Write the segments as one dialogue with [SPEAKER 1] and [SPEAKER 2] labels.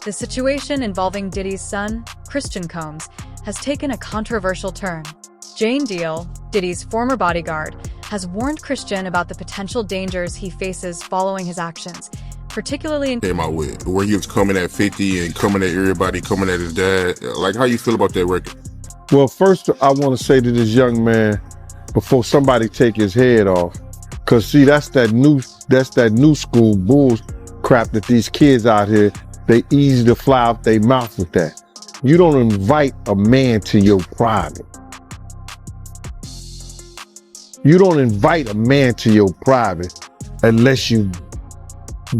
[SPEAKER 1] The situation involving Diddy's son, Christian Combs, has taken a controversial turn. Jane Deal, Diddy's former bodyguard, has warned Christian about the potential dangers he faces following his actions, particularly in
[SPEAKER 2] came out with, where he was coming at 50 and coming at everybody, coming at his dad. Like, how you feel about that record?
[SPEAKER 3] Well, first, I want to say to this young man, before somebody take his head off, because see, that's that new school bull crap that these kids out here, they easy to fly out their mouth with that. You don't invite a man to your private. You don't invite a man to your private unless you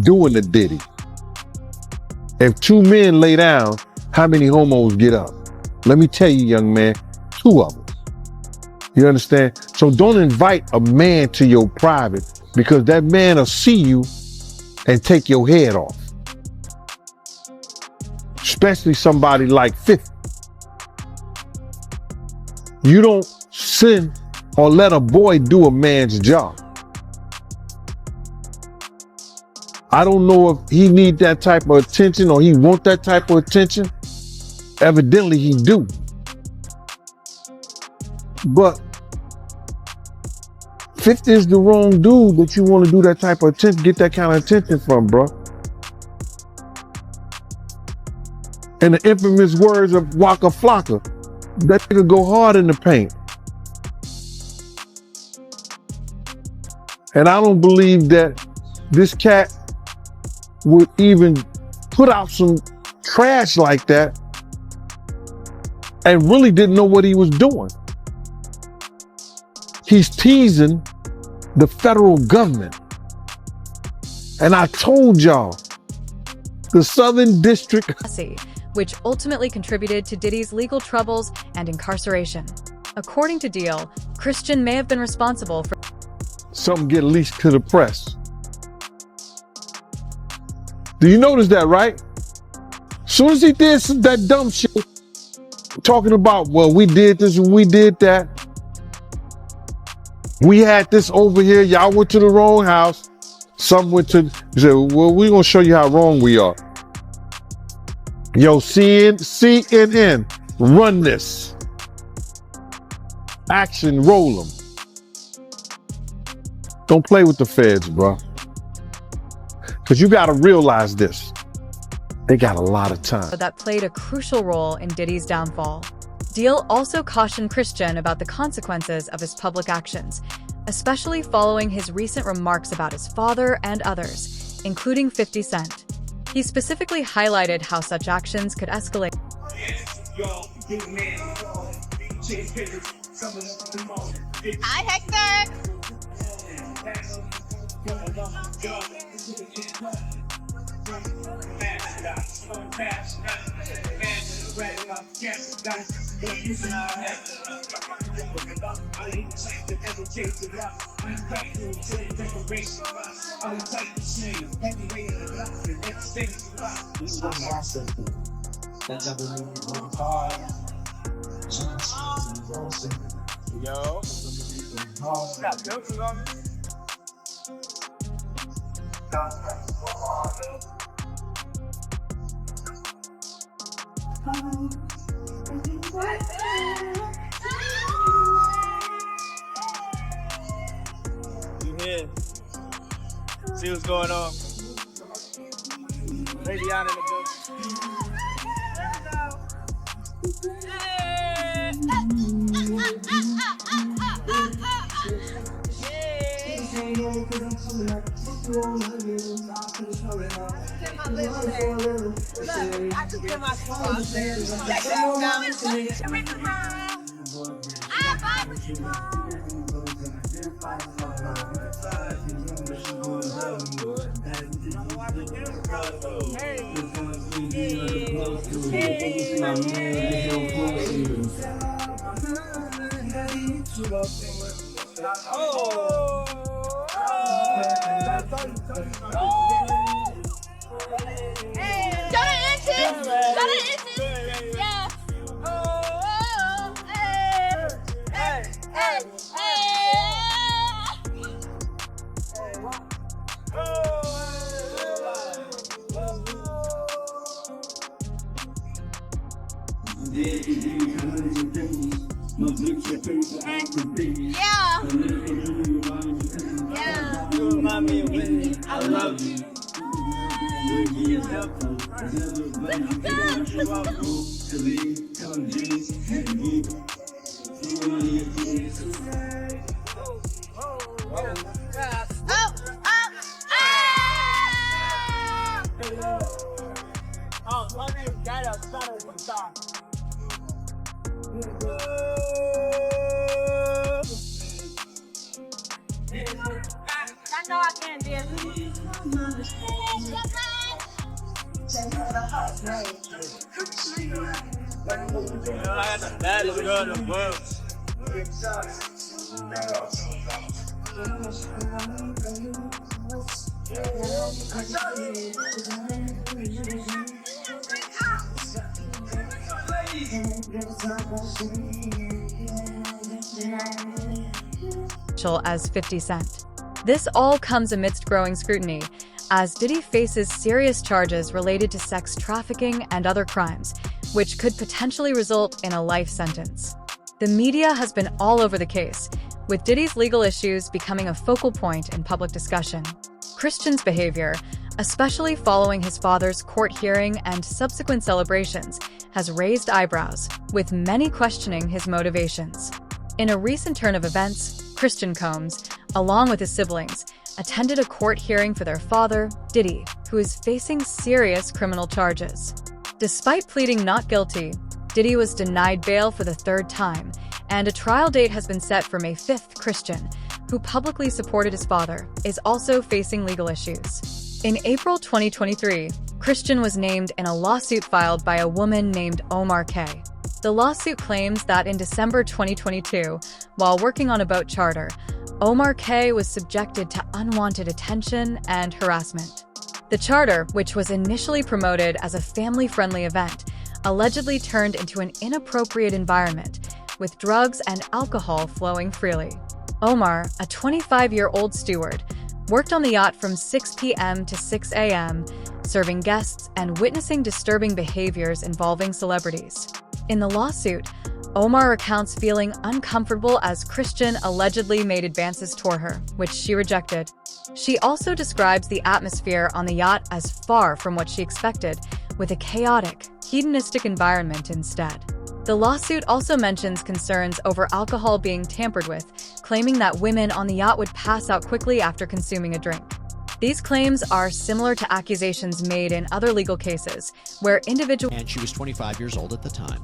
[SPEAKER 3] doing the Diddy. If two men lay down, how many homos get up? Let me tell you, young man, 2 of them. You understand? So don't invite a man to your private, because that man will see you and take your head off. Especially somebody like 50. You don't send or let a boy do a man's job. I don't know if he need that type of attention or he want that type of attention. Evidently he do. But 50 is the wrong dude that you want to do that type of attention, get that kind of attention from, bro. In the infamous words of Waka Flocka, that nigga go hard in the paint. And I don't believe that this cat would even put out some trash like that and really didn't know what he was doing. He's teasing the federal government. And I told y'all, the Southern District,
[SPEAKER 1] which ultimately contributed to Diddy's legal troubles and incarceration. According to Deal, Christian may have been responsible for
[SPEAKER 3] something get leaked to the press. Do you notice that, right? Soon as he did that dumb shit, talking about, well, we did this and we did that. We had this over here. Y'all went to the wrong house. Some went to, he said, well, we're going to show you how wrong we are. Yo, CNN, run this. Action, roll them. Don't play with the feds, bro. Because you got to realize this. They got a lot of time.
[SPEAKER 1] That played a crucial role in Diddy's downfall. Deal also cautioned Christian about the consequences of his public actions, especially following his recent remarks about his father and others, including 50 Cent. He specifically highlighted how such actions could escalate.
[SPEAKER 4] Hi, Hector!
[SPEAKER 5] Yo. Got filters on me. You here? See what's going on? Lady on in the building.
[SPEAKER 4] I just get my phone there. Yeah. Yeah.
[SPEAKER 5] You remind me of when I love you. You is helpful. Oh, my name is Dada.
[SPEAKER 4] I know I can't dance.
[SPEAKER 5] That is good as well.
[SPEAKER 1] As 50 Cent. This all comes amidst growing scrutiny, as Diddy faces serious charges related to sex trafficking and other crimes, which could potentially result in a life sentence. The media has been all over the case, with Diddy's legal issues becoming a focal point in public discussion. Christian's behavior, especially following his father's court hearing and subsequent celebrations, has raised eyebrows, with many questioning his motivations. In a recent turn of events, Christian Combs, along with his siblings, attended a court hearing for their father, Diddy, who is facing serious criminal charges. Despite pleading not guilty, Diddy was denied bail for the third time, and a trial date has been set for May 5th. Christian, who publicly supported his father, is also facing legal issues. In April 2023, Christian was named in a lawsuit filed by a woman named Omar K. The lawsuit claims that in December 2022, while working on a boat charter, Omar K. was subjected to unwanted attention and harassment. The charter, which was initially promoted as a family-friendly event, allegedly turned into an inappropriate environment, with drugs and alcohol flowing freely. Omar, a 25-year-old steward, worked on the yacht from 6 p.m. to 6 a.m., serving guests and witnessing disturbing behaviors involving celebrities. In the lawsuit, Omar recounts feeling uncomfortable as Christian allegedly made advances toward her, which she rejected. She also describes the atmosphere on the yacht as far from what she expected, with a chaotic, hedonistic environment instead. The lawsuit also mentions concerns over alcohol being tampered with, claiming that women on the yacht would pass out quickly after consuming a drink. These claims are similar to accusations made in other legal cases, where individuals—
[SPEAKER 6] And she was 25 years old at the time.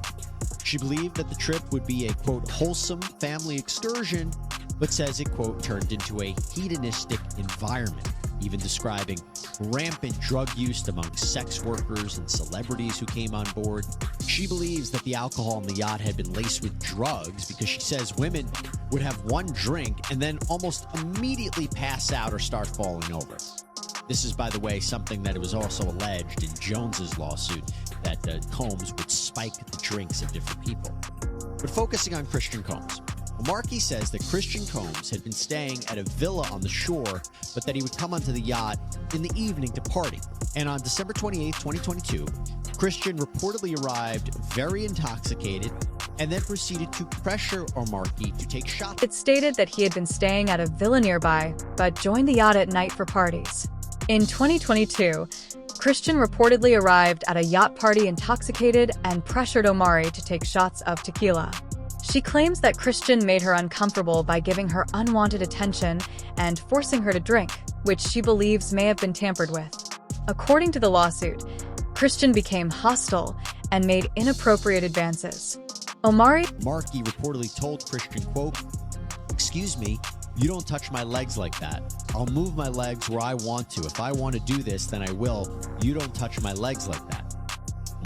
[SPEAKER 6] She believed that the trip would be a, quote, wholesome family excursion, but says it, quote, turned into a hedonistic environment, even describing rampant drug use among sex workers and celebrities who came on board. She believes that the alcohol on the yacht had been laced with drugs because she says women would have one drink and then almost immediately pass out or start falling over. This is, by the way, something that was also alleged in Jones's lawsuit, that Combs would spike the drinks of different people. But focusing on Christian Combs, Markey says that Christian Combs had been staying at a villa on the shore, but that he would come onto the yacht in the evening to party. And on December 28, 2022, Christian reportedly arrived very intoxicated and then proceeded to pressure Markey to take shots.
[SPEAKER 1] It stated that he had been staying at a villa nearby, but joined the yacht at night for parties. In 2022, Christian reportedly arrived at a yacht party intoxicated and pressured Omari to take shots of tequila. She claims that Christian made her uncomfortable by giving her unwanted attention and forcing her to drink, which she believes may have been tampered with. According to the lawsuit, Christian became hostile and made inappropriate advances.
[SPEAKER 6] Markey reportedly told Christian, quote, "Excuse me, you don't touch my legs like that. I'll move my legs where I want to. If I want to do this, then I will. You don't touch my legs like that."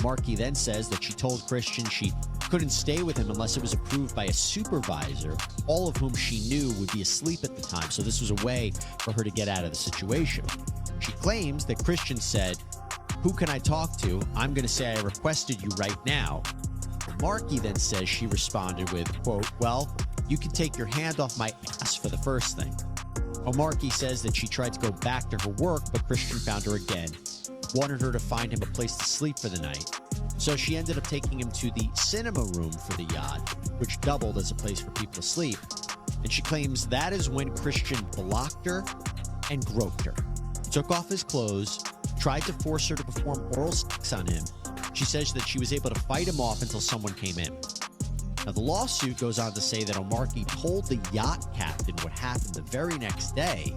[SPEAKER 6] Markey then says that she told Christian she couldn't stay with him unless it was approved by a supervisor, all of whom she knew would be asleep at the time, so this was a way for her to get out of the situation. She claims that Christian said, "Who can I talk to? I'm going to say I requested you right now." Markey then says she responded with, quote, "Well, you can take your hand off my ass for the first thing." Markey says that she tried to go back to her work, but Christian found her again, wanted her to find him a place to sleep for the night. So she ended up taking him to the cinema room for the yacht, which doubled as a place for people to sleep. And she claims that is when Christian blocked her and groped her. Took off his clothes, tried to force her to perform oral sex on him. She says that she was able to fight him off until someone came in. Now, the lawsuit goes on to say that Omarke told the yacht captain what happened the very next day,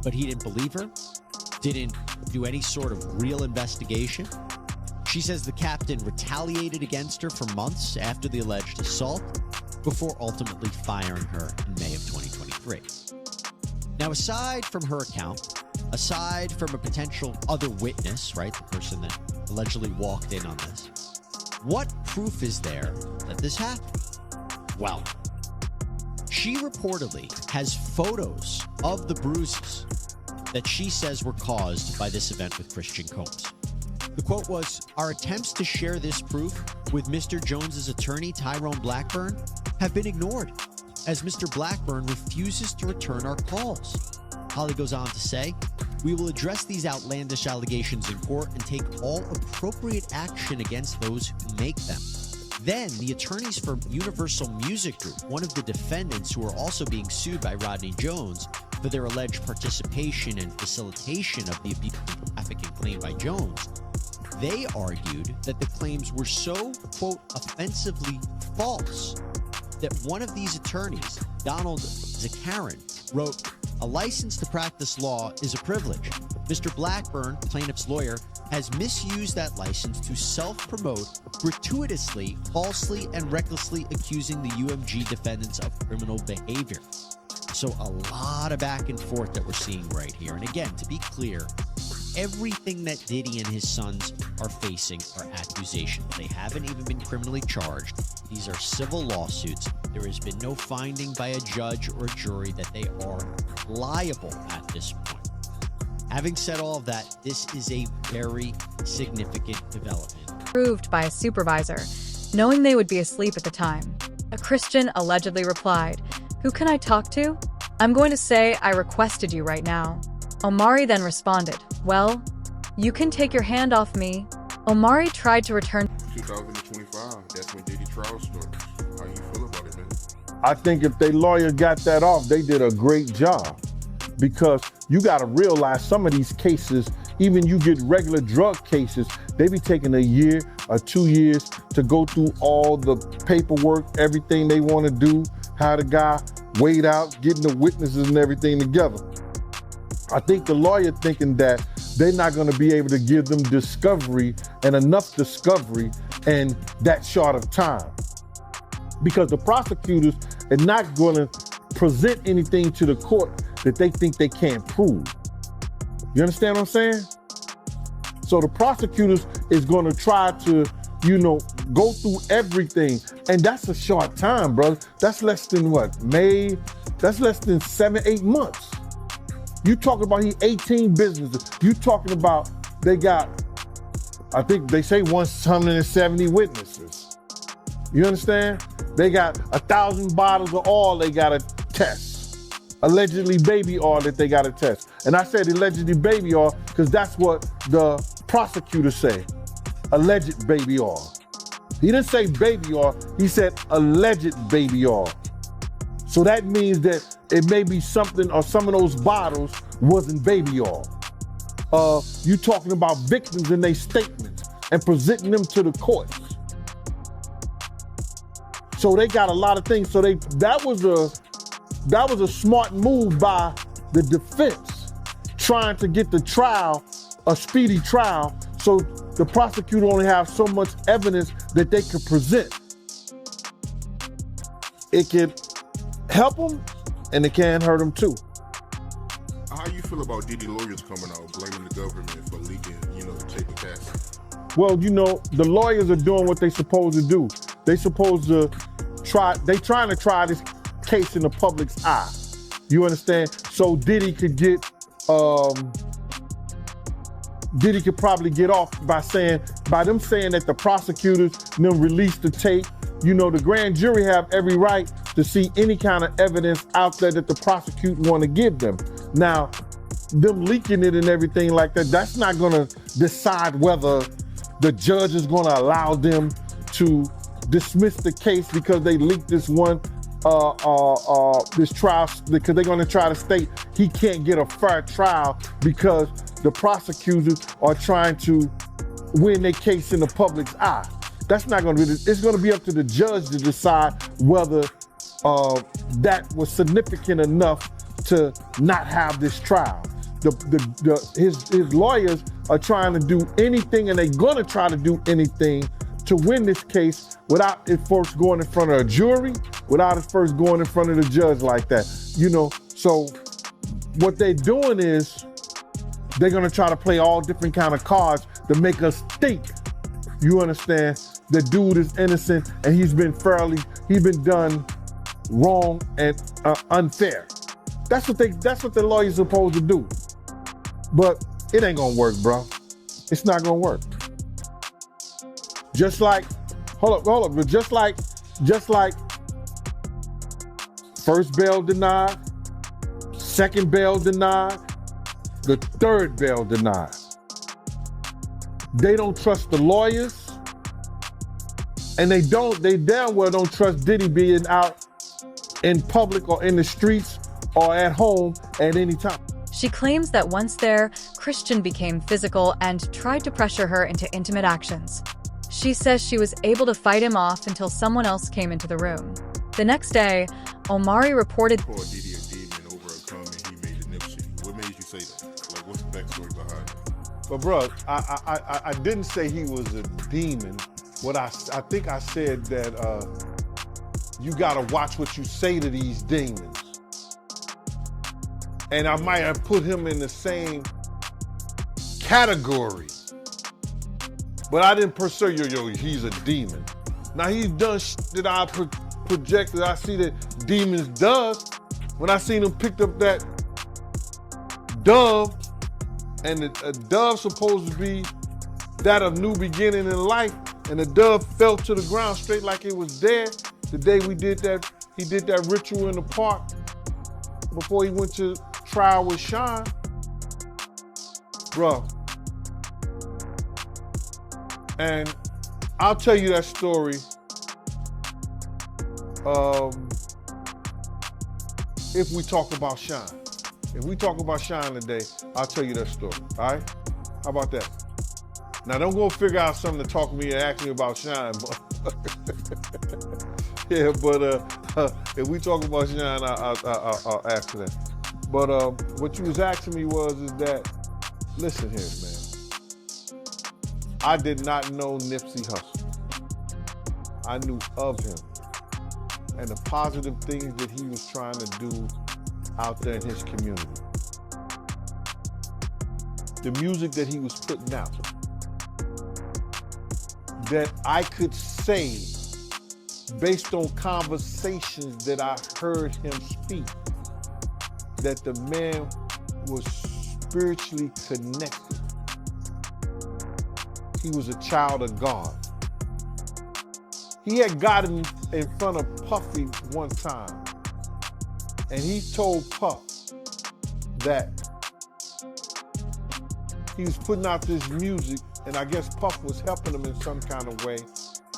[SPEAKER 6] but he didn't believe her, didn't do any sort of real investigation. She says the captain retaliated against her for months after the alleged assault before ultimately firing her in May of 2023. Now, aside from her account, aside from a potential other witness, right, the person that allegedly walked in on this, what proof is there that this happened? Well, she reportedly has photos of the bruises that she says were caused by this event with Christian Combs. The quote was, "Our attempts to share this proof with Mr. Jones's attorney, Tyrone Blackburn, have been ignored, as Mr. Blackburn refuses to return our calls." Holly goes on to say, "We will address these outlandish allegations in court and take all appropriate action against those who make them." Then, the attorneys for Universal Music Group, one of the defendants who are also being sued by Rodney Jones for their alleged participation and facilitation of the abuse and trafficking claim by Jones, they argued that the claims were so, quote, offensively false that one of these attorneys, Donald Zakarin, wrote, "A license to practice law is a privilege. Mr. Blackburn, plaintiff's lawyer, has misused that license to self-promote, gratuitously, falsely, and recklessly accusing the UMG defendants of criminal behavior." So a lot of back and forth that we're seeing right here. And again, to be clear, everything that Diddy and his sons are facing are accusations. They haven't even been criminally charged. These are civil lawsuits. There has been no finding by a judge or a jury that they are liable at this point. Having said all of that, this is a very significant development.
[SPEAKER 1] Approved by a supervisor, knowing they would be asleep at the time. A Christian allegedly replied, "Who can I talk to? I'm going to say I requested you right now." Omari then responded, "Well, you can take your hand off me." Omari tried to return.
[SPEAKER 2] 2025, that's when Diddy trial starts. How you feel about it, man?
[SPEAKER 3] I think if their lawyer got that off, they did a great job. Because you got to realize some of these cases, even you get regular drug cases, they be taking a year or 2 years to go through all the paperwork, everything they want to do, how the guy weighed out, getting the witnesses and everything together. I think the lawyer thinking that they're not going to be able to give them discovery and enough discovery in that short of time. Because the prosecutors are not going to present anything to the court that they think they can't prove. You understand what I'm saying? So the prosecutors is going to try to, go through everything. And that's a short time, brother. That's less than what, May? That's less than 7-8 months. You talking about 18 businesses. You talking about they got, I think they say 170 witnesses. You understand? They got 1,000 bottles of oil they got to test. Allegedly baby oil that they got to test. And I said allegedly baby oil because that's what the prosecutors say. Alleged baby oil. He didn't say baby oil, he said alleged baby oil. So that means that it may be something, or some of those bottles wasn't baby oil. You talking about victims in their statements and presenting them to the courts. So they got a lot of things. So that was a smart move by the defense, trying to get the trial, a speedy trial, so the prosecutor only have so much evidence that they could present. It could help them, and it can hurt them too.
[SPEAKER 2] How you feel about Diddy lawyers coming out blaming the government for leaking, the tape of cash?
[SPEAKER 3] Well, the lawyers are doing what they supposed to do. They supposed to trying to try this case in the public's eye. You understand? So Diddy could probably get off by them saying that the prosecutors them released the tape. The grand jury have every right to see any kind of evidence out there that the prosecutor want to give them. Now, them leaking it and everything like that, that's not gonna decide whether the judge is going to allow them to dismiss the case because they leaked this one, this trial, because they're going to try to state he can't get a fair trial because the prosecutors are trying to win their case in the public's eye. That's not going to be, it's going to be up to the judge to decide whether that was significant enough to not have this trial. His lawyers are trying to do anything, and they're going to try to do anything to win this case without it first going in front of a jury, without it first going in front of the judge like that. You know, so what they're doing is they're going to try to play all different kind of cards to make us think, you understand, the dude is innocent and he's been done wrong and unfair. That's what the lawyer's supposed to do. But it ain't gonna work, bro. It's not gonna work. Just like, hold up, but just like first bail denied, second bail denied, the third bail denied. They don't trust the lawyers, and they damn well don't trust Diddy being out in public or in the streets or at home at any time.
[SPEAKER 1] She claims that once there, Christian became physical and tried to pressure her into intimate actions. She says she was able to fight him off until someone else came into the room. The next day, Omari reported
[SPEAKER 2] Called Diddy a demon over a comment he made to Nipsey. What made you say that? Like, what's the backstory behind it?
[SPEAKER 3] But bro, I didn't say he was a demon. What I think I said that you gotta watch what you say to these demons. And I might have put him in the same category. But I didn't per se, he's a demon. Now he's done that I projected, I see that demons does. When I seen him picked up that dove, and a dove supposed to be that of new beginning in life, and the dove fell to the ground straight like it was dead. The day we did that, he did that ritual in the park before he went to trial with Sean. Bro. And I'll tell you that story if we talk about Sean. If we talk about Sean today, I'll tell you that story, all right? How about that? Now, don't go figure out something to talk to me and ask me about Sean. Yeah, but if we talk about Sean, I'll ask you that. But what you was asking me is that, listen here, man. I did not know Nipsey Hussle. I knew of him and the positive things that he was trying to do out there in his community. The music that he was putting out, that I could say, based on conversations that I heard him speak, that the man was spiritually connected. He was a child of God. He had gotten in front of Puffy one time, and he told Puff that he was putting out this music, and I guess Puff was helping him in some kind of way,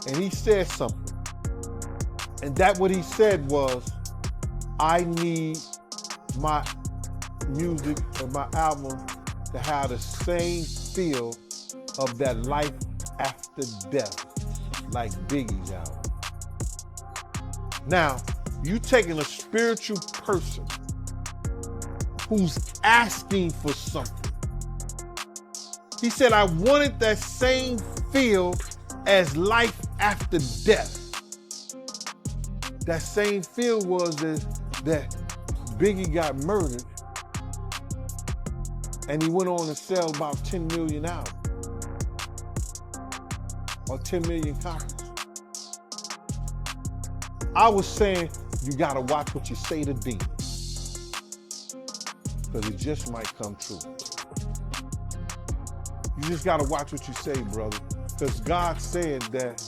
[SPEAKER 3] and he said something. And that what he said was, I need my music and my album to have the same feel of that life after death, like Biggie's album. Now, you taking a spiritual person who's asking for something. He said, I wanted that same feel as life after death. That same feel was that Biggie got murdered and he went on to sell about 10 million albums or 10 million copies. I was saying, you gotta watch what you say to demons, because it just might come true. You just gotta watch what you say, brother, because God said that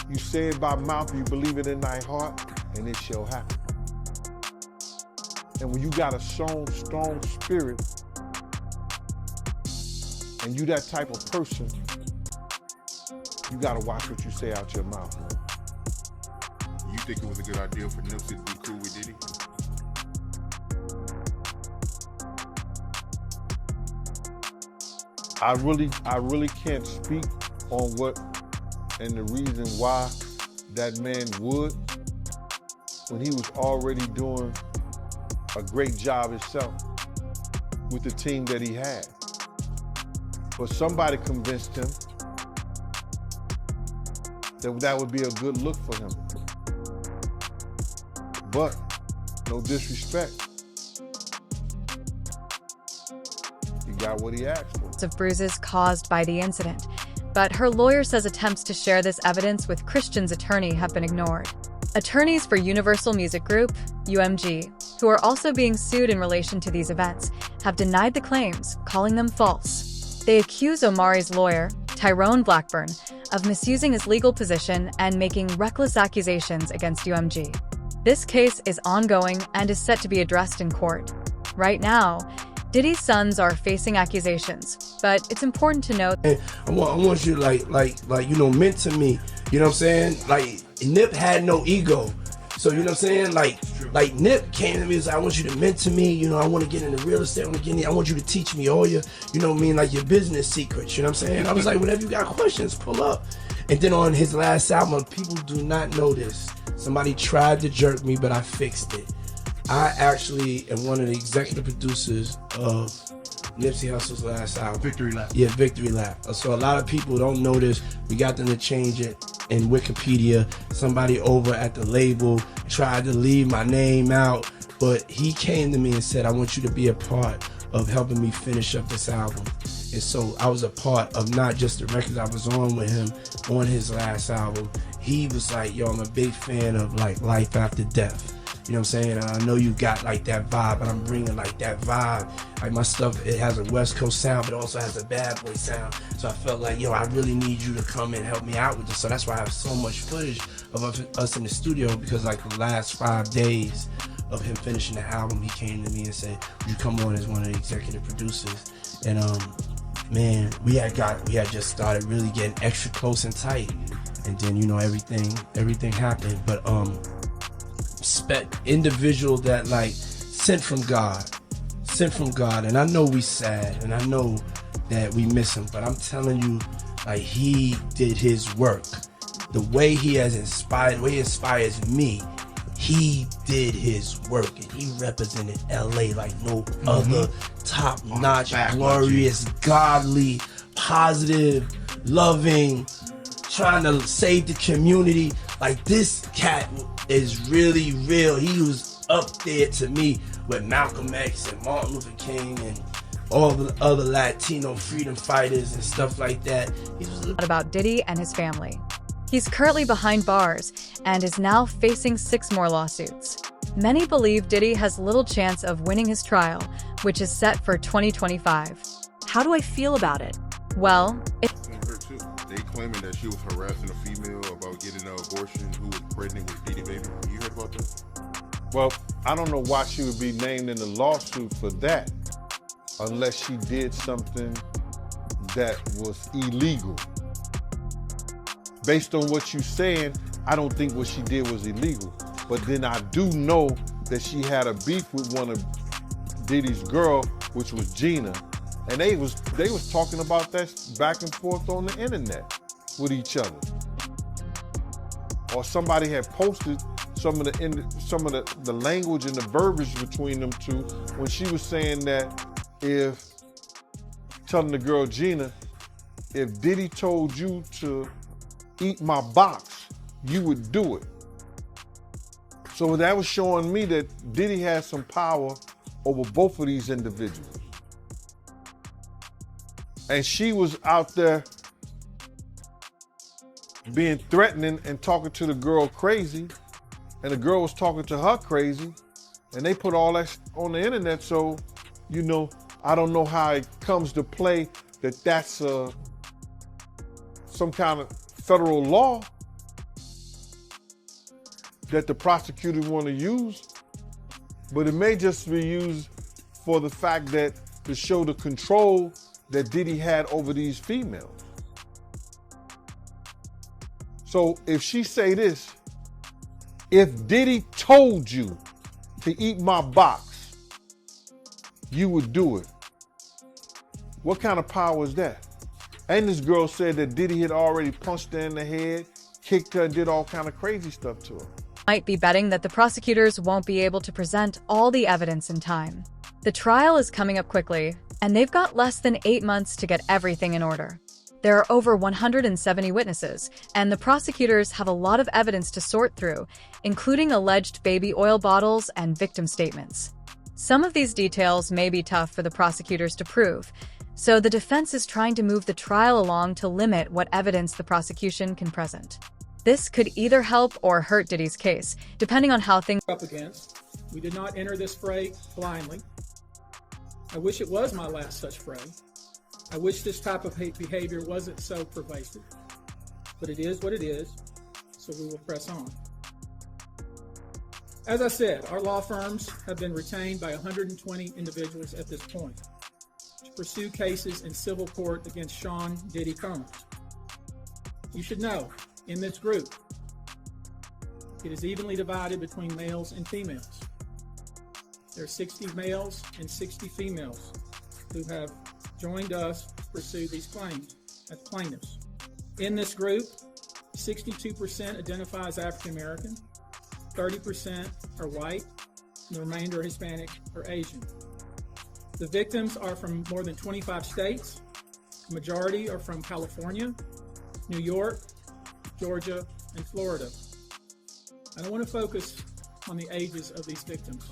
[SPEAKER 3] you say it by mouth, you believe it in thy heart, and it shall happen. And when you got a strong spirit, and you that type of person, You gotta watch what you say out your mouth, man.
[SPEAKER 2] You think it was a good idea for Nipsey to be cool with Diddy?
[SPEAKER 3] I really can't speak on what and the reason why that man would, when he was already doing a great job himself with the team that he had. But somebody convinced him that that would be a good look for him. But, no disrespect, he got what he asked for.
[SPEAKER 1] Of bruises caused by the incident, but her lawyer says attempts to share this evidence with Christian's attorney have been ignored. Attorneys for Universal Music Group, UMG, who are also being sued in relation to these events, have denied the claims, calling them false. They accuse Omari's lawyer, Tyrone Blackburn, of misusing his legal position and making reckless accusations against UMG. This case is ongoing and is set to be addressed in court. Right now, Diddy's sons are facing accusations, but it's important to note.
[SPEAKER 7] I want you to mentor me. You know what I'm saying? Like, Nip had no ego. So, you know what I'm saying? Like Nip came to me and said, I want you to mentor me. I want to get into real estate. I want you to teach me all your, like your business secrets. You know what I'm saying? I was like, whenever you got questions, pull up. And then on his last album, people do not know this. Somebody tried to jerk me, but I fixed it. I actually am one of the executive producers of Nipsey Hussle's last album.
[SPEAKER 8] Victory Lap.
[SPEAKER 7] Yeah, Victory Lap. So a lot of people don't know this. We got them to change it in Wikipedia. Somebody over at the label tried to leave my name out, but he came to me and said, I want you to be a part of helping me finish up this album. And so I was a part of not just the records I was on with him on his last album. He was like, yo, I'm a big fan of like Life After Death. You know what I'm saying? And I know you got like that vibe, but I'm bringing like that vibe. Like my stuff, it has a West Coast sound, but it also has a bad boy sound. So I felt like, yo, I really need you to come and help me out with this. So that's why I have so much footage of us in the studio, because like the last 5 days of him finishing the album, he came to me and said, would you come on as one of the executive producers? And man, we had just started really getting extra close and tight. And then, everything happened. But individual that like sent from God, and I know we sad, and I know that we miss him, but I'm telling you, like, he did his work. The way he inspires me, he did his work, and he represented LA like no other. Top-notch, glorious, godly, positive, loving, trying to save the community. Like, this cat is really real. He was up there to me with Malcolm X and Martin Luther King and all the other Latino freedom fighters and stuff like that. He was
[SPEAKER 1] about Diddy and his family. He's currently behind bars and is now facing 6 more lawsuits. Many believe Diddy has little chance of winning his trial, which is set for 2025. How do I feel about it? Well,
[SPEAKER 2] They claiming that she was harassing a female about getting an abortion who was pregnant with Diddy baby. You heard about that?
[SPEAKER 3] Well, I don't know why she would be named in the lawsuit for that, unless she did something that was illegal. Based on what you're saying, I don't think what she did was illegal. But then I do know that she had a beef with one of Diddy's girl, which was Gina. And they was talking about that back and forth on the internet with each other. Or somebody had posted some of the language and the verbiage between them two when she was saying that telling the girl Gina, if Diddy told you to eat my box, you would do it. So that was showing me that Diddy had some power over both of these individuals. And she was out there being threatening and talking to the girl crazy, and the girl was talking to her crazy, and they put all that on the internet. So, I don't know how it comes to play that that's some kind of federal law that the prosecutors want to use, but it may just be used for the fact that to show the control that Diddy had over these females. So if she say this, if Diddy told you to eat my box, you would do it. What kind of power is that? And this girl said that Diddy had already punched her in the head, kicked her, and did all kind of crazy stuff to her.
[SPEAKER 1] Might be betting that the prosecutors won't be able to present all the evidence in time. The trial is coming up quickly, and they've got less than 8 months to get everything in order. There are over 170 witnesses, and the prosecutors have a lot of evidence to sort through, including alleged baby oil bottles and victim statements. Some of these details may be tough for the prosecutors to prove, so the defense is trying to move the trial along to limit what evidence the prosecution can present. This could either help or hurt Diddy's case, depending on how things
[SPEAKER 8] up against. We did not enter this fray blindly. I wish it was my last such fray. I wish this type of hate behavior wasn't so pervasive, but it is what it is, so we will press on. As I said, our law firms have been retained by 120 individuals at this point to pursue cases in civil court against Sean Diddy Combs. You should know, in this group, it is evenly divided between males and females. There are 60 males and 60 females who have joined us to pursue these claims as plaintiffs. In this group, 62% identify as African American, 30% are white, and the remainder are Hispanic or Asian. The victims are from more than 25 states. The majority are from California, New York, Georgia, and Florida. I don't want to focus on the ages of these victims.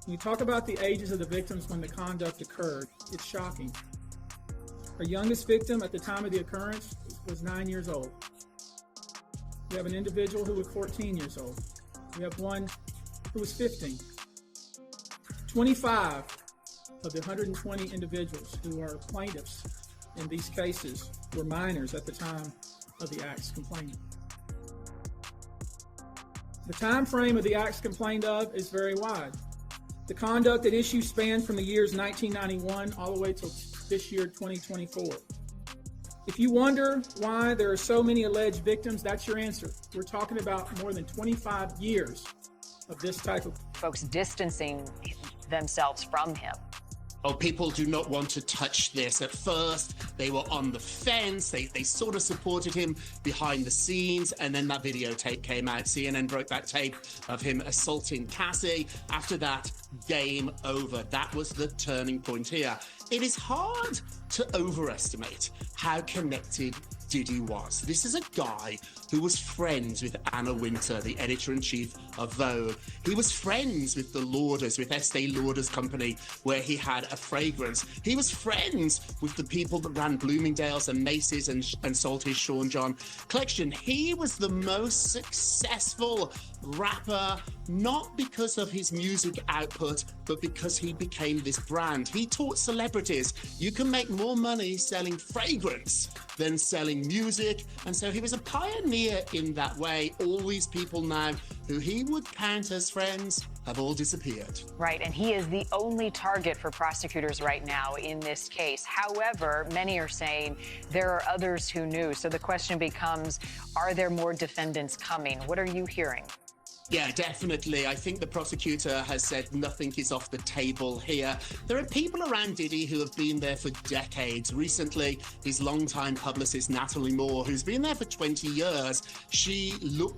[SPEAKER 8] When you talk about the ages of the victims when the conduct occurred, it's shocking. Our youngest victim at the time of the occurrence was 9 years old. We have an individual who was 14 years old. We have one who was 15. 25 of the 120 individuals who are plaintiffs in these cases were minors at the time of the acts complained of. The time frame of the acts complained of is very wide. The conduct at issue spanned from the years 1991 all the way till this year, 2024. If you wonder why there are so many alleged victims, that's your answer. We're talking about more than 25 years of this type of...
[SPEAKER 9] Folks distancing themselves from him.
[SPEAKER 10] Oh, people do not want to touch this. At first, they were on the fence. They sort of supported him behind the scenes. And then that videotape came out. CNN broke that tape of him assaulting Cassie. After that, game over. That was the turning point here. It is hard to overestimate how connected Diddy was. This is a guy who was friends with Anna Wintour, the editor-in-chief of Vogue. He was friends with the Lauders, with Estee Lauder's company, where he had a fragrance. He was friends with the people that ran Bloomingdale's and Macy's and sold his Sean John collection. He was the most successful rapper, not because of his music output, but because he became this brand. He taught celebrities you can make more money selling fragrance than selling music, and so he was a pioneer in that way. All these people now who he would count as friends have all disappeared.
[SPEAKER 9] Right, and he is the only target for prosecutors right now in this case. However, many are saying there are others who knew. So the question becomes, are there more defendants coming? What are you hearing?
[SPEAKER 10] Yeah, definitely. I think the prosecutor has said nothing is off the table here. There are people around Diddy who have been there for decades. Recently, his longtime publicist, Natalie Moore, who's been there for 20 years, she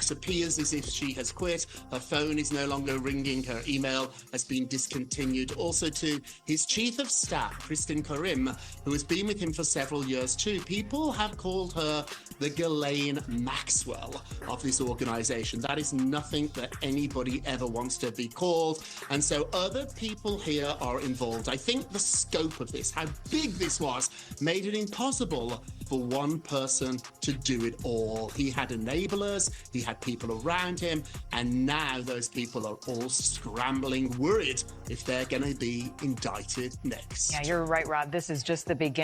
[SPEAKER 10] appears as if she has quit. Her phone is no longer ringing. Her email has been discontinued. Also to his chief of staff, Kristen Karim, who has been with him for several years too. People have called her the Ghislaine Maxwell of this organization. That is nothing that anybody ever wants to be called. And so other people here are involved. I think the scope of this, how big this was, made it impossible for one person to do it all. He had enablers, he had people around him, and now those people are all scrambling, worried if they're going to be indicted next.
[SPEAKER 9] Yeah, you're right, Rob. This is just the beginning.